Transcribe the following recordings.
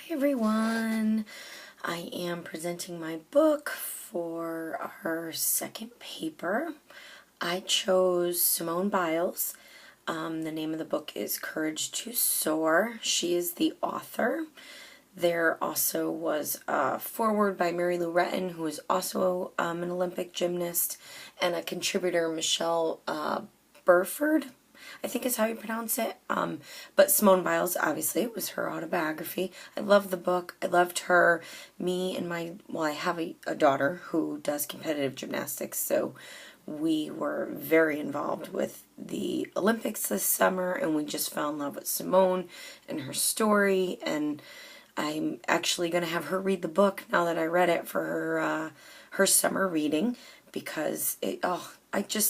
Hi everyone, I am presenting my book for our second paper. I chose Simone Biles. The name of the book is Courage to Soar. She is the author. There also was a foreword by Mary Lou Retton, who is also an Olympic gymnast, and a contributor, Michelle Burford, I think is how you pronounce it. But Simone Biles, obviously, it was her autobiography. I love the book. I loved her. Me and I have a daughter who does competitive gymnastics, so we were very involved with the Olympics this summer, and we just fell in love with Simone and her story, and I'm actually going to have her read the book now that I read it for her summer reading, because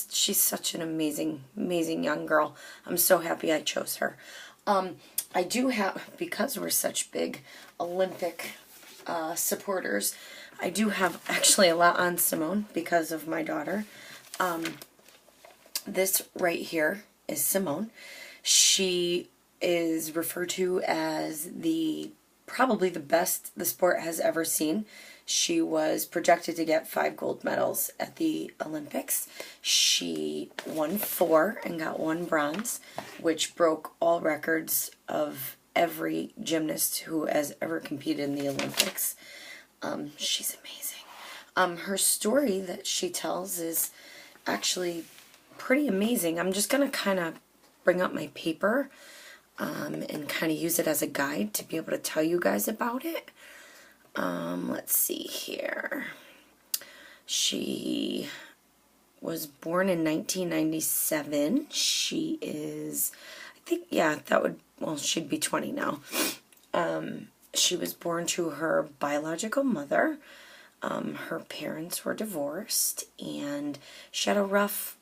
she's such an amazing young girl. I'm so happy I chose her. I do have, because we're such big Olympic supporters, I do have actually a lot on Simone because of my daughter. This right here is Simone. She is referred to as probably the best the sport has ever seen. She was projected to get 5 gold medals at the Olympics. She won 4 and got 1 bronze, which broke all records of every gymnast who has ever competed in the Olympics. She's amazing. Her story that she tells is actually pretty amazing. I'm just going to kind of bring up my paper and kind of use it as a guide to be able to tell you guys about it. Let's see here. She was born in 1997. She is, I think, yeah, she'd be 20 now. She was born to her biological mother. Her parents were divorced, and she had a rough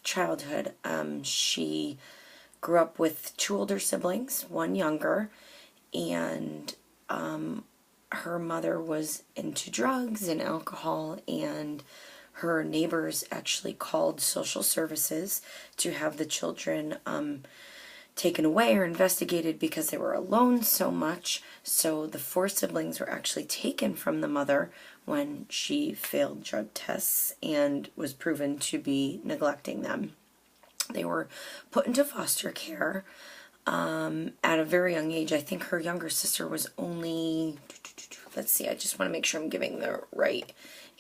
childhood. She grew up with 2 older siblings, 1 younger, and her mother was into drugs and alcohol, and her neighbors actually called social services to have the children taken away or investigated because they were alone so much. So the 4 siblings were actually taken from the mother when she failed drug tests and was proven to be neglecting them. They were put into foster care at a very young age. I think her younger sister was only, let's see, I just want to make sure I'm giving the right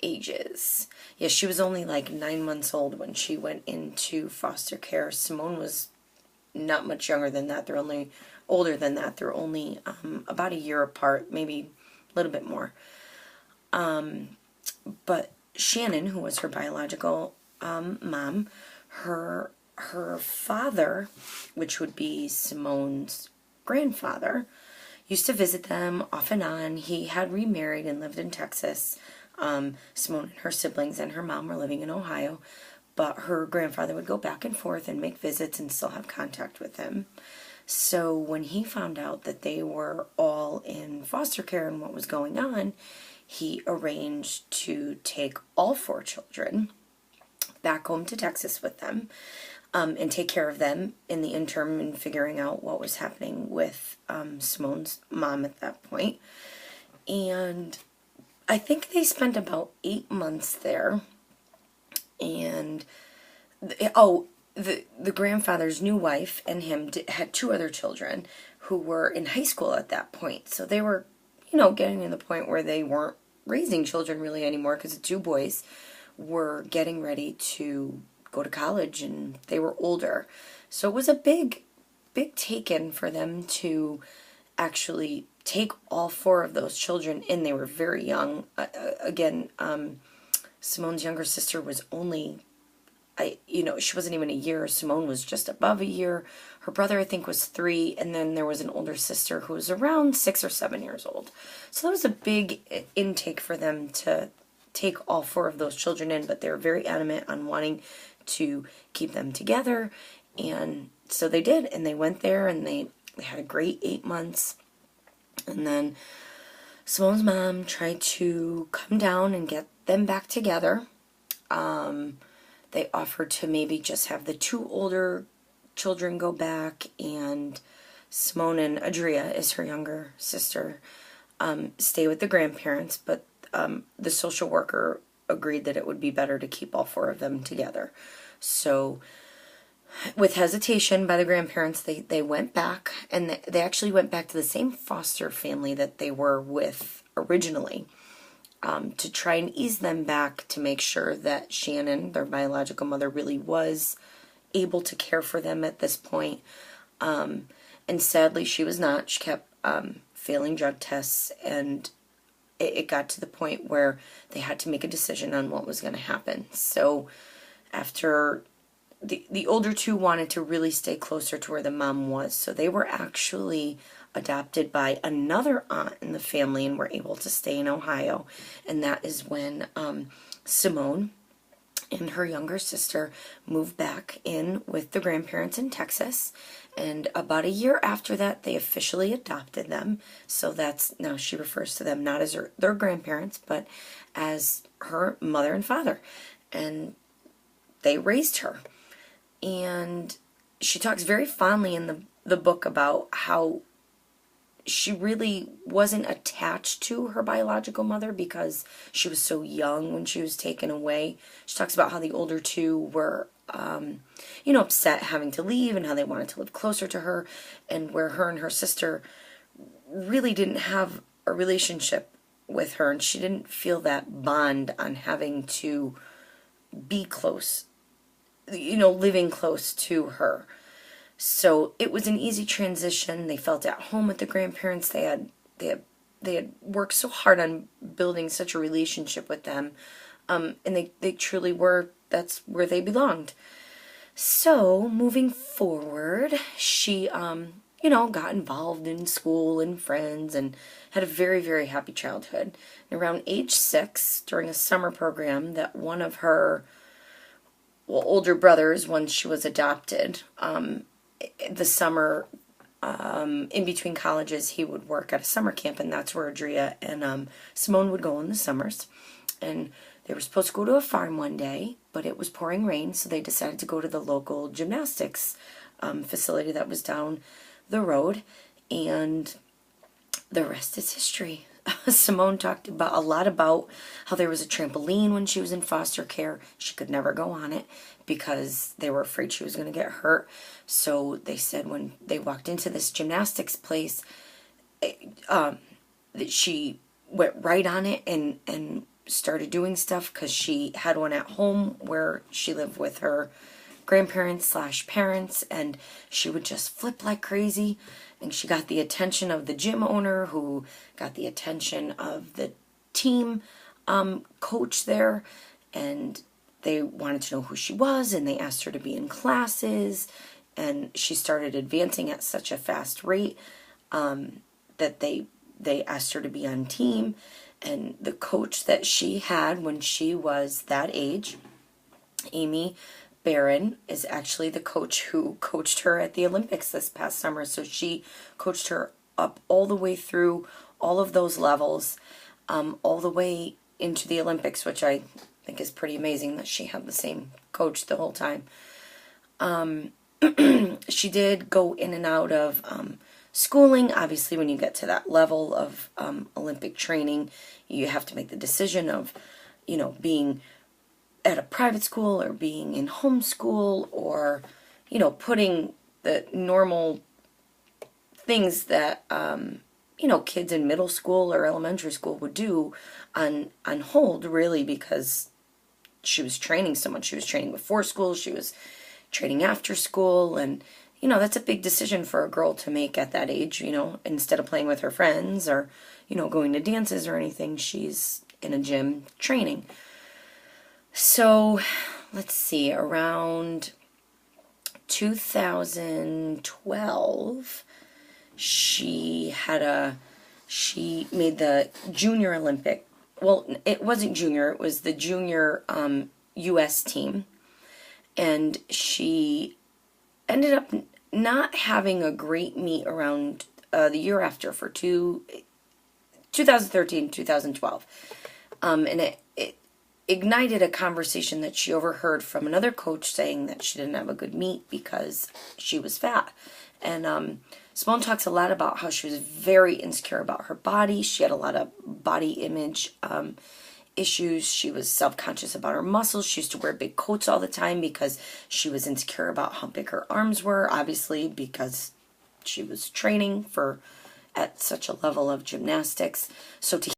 ages. Yeah, she was only like 9 months old when she went into foster care. Simone was not much younger than that. They're only older than that. They're only about a year apart, maybe a little bit more. But Shannon, who was her biological mom, her father, which would be Simone's grandfather, used to visit them off and on. He had remarried and lived in Texas. Simone and her siblings and her mom were living in Ohio, but her grandfather would go back and forth and make visits and still have contact with him. So when he found out that they were all in foster care and what was going on, he arranged to take all 4 children back home to Texas with them, and take care of them in the interim and figuring out what was happening with Simone's mom at that point. And I think they spent about 8 months there. And the grandfather's new wife and him had 2 other children who were in high school at that point. So they were, getting to the point where they weren't raising children really anymore, because the 2 boys were getting ready to go to college and they were older. So it was a big taken for them to actually take all 4 of those children in. They were very young. Again, Simone's younger sister was only, she wasn't even a year. Simone was just above a year. Her brother, I think, was 3, and then there was an older sister who was around 6 or 7 years old. So that was a big intake for them to take all 4 of those children in, but they were very adamant on wanting to keep them together, and so they did, and they went there, and they had a great 8 months. And then Simone's mom tried to come down and get them back together. They offered to maybe just have the 2 older children go back, and Simone and Adria is her younger sister. stay with the grandparents, but the social worker agreed that it would be better to keep all four of them together. So with hesitation by the grandparents, they went back, and they actually went back to the same foster family that they were with originally, to try and ease them back, to make sure that Shannon, their biological mother, really was able to care for them at this point. And sadly, she was not. She kept failing drug tests, and it got to the point where they had to make a decision on what was going to happen. So after the older two wanted to really stay closer to where the mom was, so they were actually adopted by another aunt in the family and were able to stay in Ohio. And that is when Simone and her younger sister moved back in with the grandparents in Texas. And about a year after that, they officially adopted them. So that's, now she refers to them not as their grandparents, but as her mother and father. And they raised her. And she talks very fondly in the book about how she really wasn't attached to her biological mother because she was so young when she was taken away. She talks about how the older two were, upset having to leave, and how they wanted to live closer to her, and where her and her sister really didn't have a relationship with her, and she didn't feel that bond on having to be close, living close to her. So it was an easy transition. They felt at home with the grandparents. They had worked so hard on building such a relationship with them, and they truly were. That's where they belonged. So moving forward, she got involved in school and friends, and had a very, very happy childhood. And around age 6, during a summer program that one of her older brothers, once she was adopted, the summer in between colleges, he would work at a summer camp, and that's where Adria and Simone would go in the summers. And they were supposed to go to a farm one day, but it was pouring rain, so they decided to go to the local gymnastics facility that was down the road, and the rest is history. Simone talked a lot about how there was a trampoline when she was in foster care. She could never go on it because they were afraid she was going to get hurt. So they said when they walked into this gymnastics place, that she went right on it and started doing stuff, because she had one at home where she lived with her grandparents/parents, and she would just flip like crazy. And she got the attention of the gym owner, who got the attention of the team coach there, and they wanted to know who she was, and they asked her to be in classes, and she started advancing at such a fast rate that they asked her to be on team. And the coach that she had when she was that age, Amy Barron, is actually the coach who coached her at the Olympics this past summer. So she coached her up all the way through all of those levels, all the way into the Olympics, which I think is pretty amazing that she had the same coach the whole time. She did go in and out of schooling. Obviously, when you get to that level of Olympic training, you have to make the decision of, being at a private school or being in homeschool, or, putting the normal things that, kids in middle school or elementary school would do on hold, really, because she was training so much. She was training before school, she was training after school, and that's a big decision for a girl to make at that age. Instead of playing with her friends or, going to dances or anything, she's in a gym training. So, let's see, around 2012, she made the junior Olympic, well, it wasn't junior, it was the junior U.S. team, and she ended up not having a great meet around the year after, for 2013, 2012. And it ignited a conversation that she overheard from another coach saying that she didn't have a good meet because she was fat. And Simone talks a lot about how she was very insecure about her body. She had a lot of body image issues. She was self-conscious about her muscles. She used to wear big coats all the time because she was insecure about how big her arms were, obviously because she was training for at such a level of gymnastics. So to